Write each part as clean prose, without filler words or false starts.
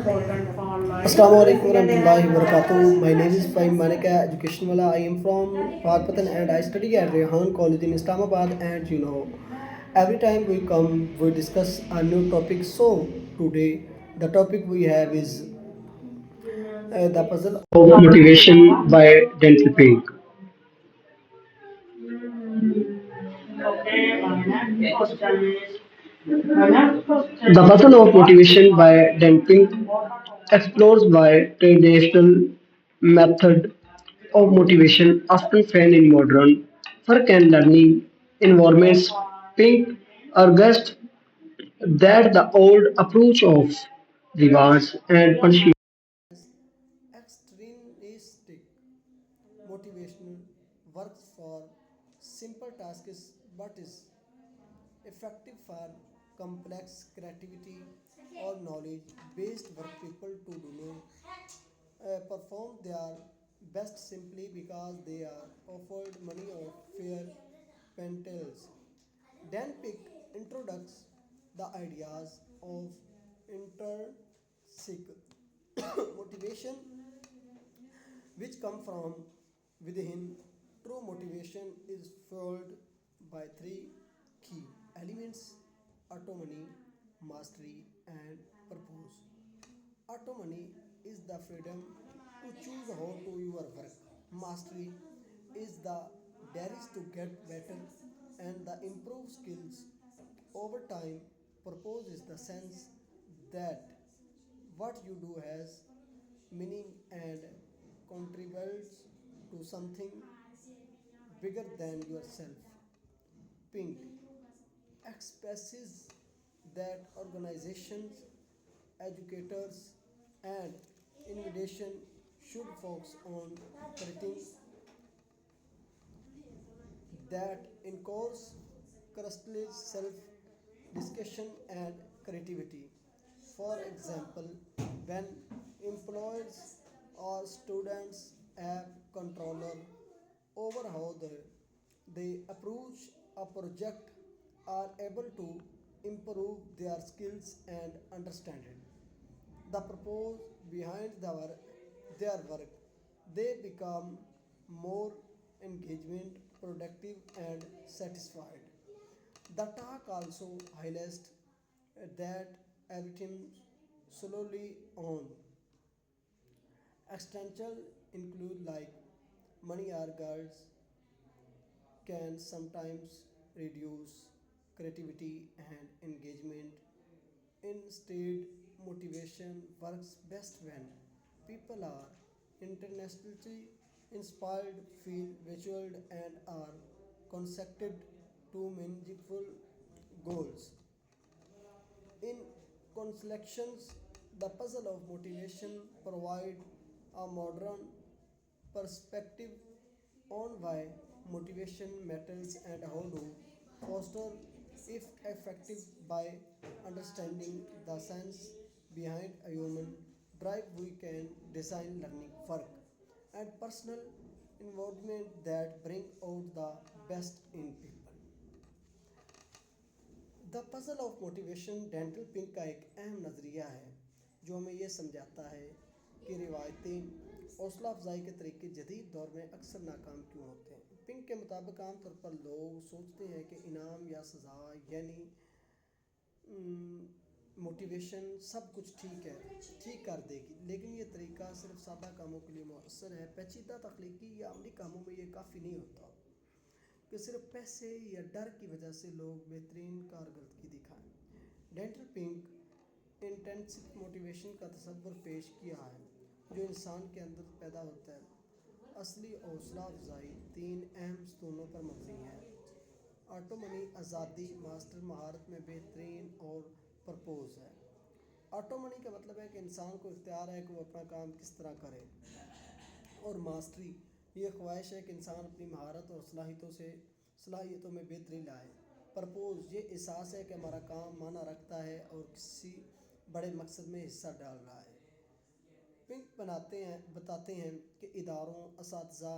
Assalamu alaikum warahmatullahi wabarakatuh. My name is Fahim Manika, education wala. I am from Pakistan and I study at Rehan College in Islamabad. And every time we come, we discuss a new topic. So today, the topic we have is the puzzle of motivation by Dental Pink. The Puzzle of Motivation by Dan Pink explores why traditional method of motivation often fail in modern work and learning environments. Pink argues that the old approach of rewards and punishment extrinsic motivation works for simple tasks but is effective for complex creativity or knowledge based work. People to do not perform their best simply because they are offered money or fair penalties. Dan Pick introduces the ideas of intrinsic motivation which come from within. True motivation is fueled by three key elements: autonomy, mastery, and purpose. Autonomy is the freedom to choose how to your work. Mastery is the desire to get better and the improve skills over time. Purpose is the sense that what you do has meaning and contributes to something bigger than yourself. Pink expresses that organizations, educators, and innovation should focus on creating that encourage courage, self-discussion, and creativity. For example, when employees or students have control over how they approach a project, are able to improve their skills and understanding the purpose behind their work, they become more engagement, productive, and satisfied. The talk also highlights that everything slowly on extension include like money or girls can sometimes reduce creativity and engagement. Instead, motivation works best when people are internationally inspired, feel visual, and are connected to meaningful goals. In Collections, the puzzle of motivation provide a modern perspective on why motivation matters and how to foster if effective. By understanding the science behind a human drive, we can design learning, work, and personal involvement that bring out the best in people. The puzzle of motivation dental pink का एक अहम नज़रिया है जो हमें यह समझाता है कि रिवायती हौसला अफजाई के तरीके जदीद दौर में अक्सर नाकाम क्यों होते हैं। पिंक के मुताबिक आमतौर पर लोग सोचते हैं कि इनाम या सज़ा यानी मोटिवेशन सब कुछ ठीक कर देगी, लेकिन ये तरीका सिर्फ सादा कामों के लिए मौसर है। पेचीदा तख्लीकी या अमली कामों में ये काफ़ी नहीं होता कि सिर्फ पैसे या डर की वजह से लोग बेहतरीन कारकर्दगी दिखाएं। डेंटल पिंक इंटेंसिव मोटिवेशन का तस्वर पेश किया है जो इंसान के अंदर पैदा होता है। असली हौसला अफजाई तीन अहम स्तूनों पर मबनी है: ऑटोमनी आज़ादी, मास्टर महारत में बेहतरीन, और परपोज है। ऑटोमनी का मतलब है कि इंसान को इख्तियार है कि वो अपना काम किस तरह करे, और मास्टरी ये ख्वाहिश है कि इंसान अपनी महारत और सलाहियतों में बेहतरी लाए। परपोज ये एहसास है कि हमारा काम माना रखता है और किसी बड़े मकसद में हिस्सा डाल रहा है। पिंक बताते हैं कि इदारों, असातिज़ा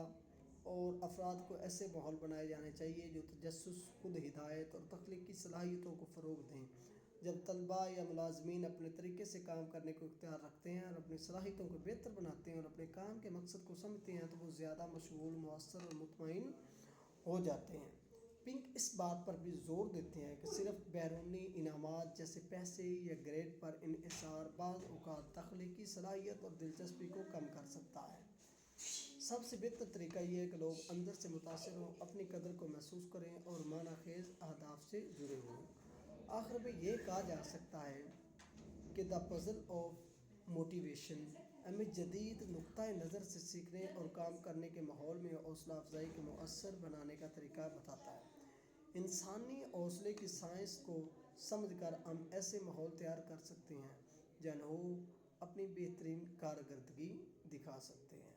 और अफराद को ऐसे माहौल बनाए जाने चाहिए जो तजस्सुस, खुद हिदायत और तख्लीकी सलाहियतों को फ़रोग़ दें। جب طلباء یا ملازمین اپنے طریقے سے کام کرنے کو اختیار رکھتے ہیں اور اپنی صلاحیتوں کو بہتر بناتے ہیں اور اپنے کام کے مقصد کو سمجھتے ہیں تو وہ زیادہ مشغول، مؤثر اور مطمئن ہو جاتے ہیں۔ پنک اس بات پر بھی زور دیتے ہیں کہ صرف بیرونی انعامات جیسے پیسے یا گریڈ پر انحصار بعض اوقات تخلیقی صلاحیت اور دلچسپی کو کم کر سکتا ہے۔ سب سے بہتر طریقہ یہ ہے کہ لوگ اندر سے متاثر ہوں، اپنی قدر کو محسوس کریں اور معنی خیز اہداف سے جڑے ہوں۔ آخر میں یہ کہا جا سکتا ہے کہ دا پزل آف موٹیویشن ہمیں جدید نقطۂ نظر سے سیکھنے اور کام کرنے کے ماحول میں حوصلہ افزائی کو مؤثر بنانے کا طریقہ بتاتا ہے۔ انسانی حوصلے کی سائنس کو سمجھ کر ہم ایسے ماحول تیار کر سکتے ہیں جہاں وہ اپنی بہترین کارکردگی دکھا سکتے ہیں۔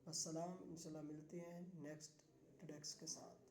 السلام، انشاءاللہ ملتے ہیں نیکسٹ ٹیڈکس کے ساتھ۔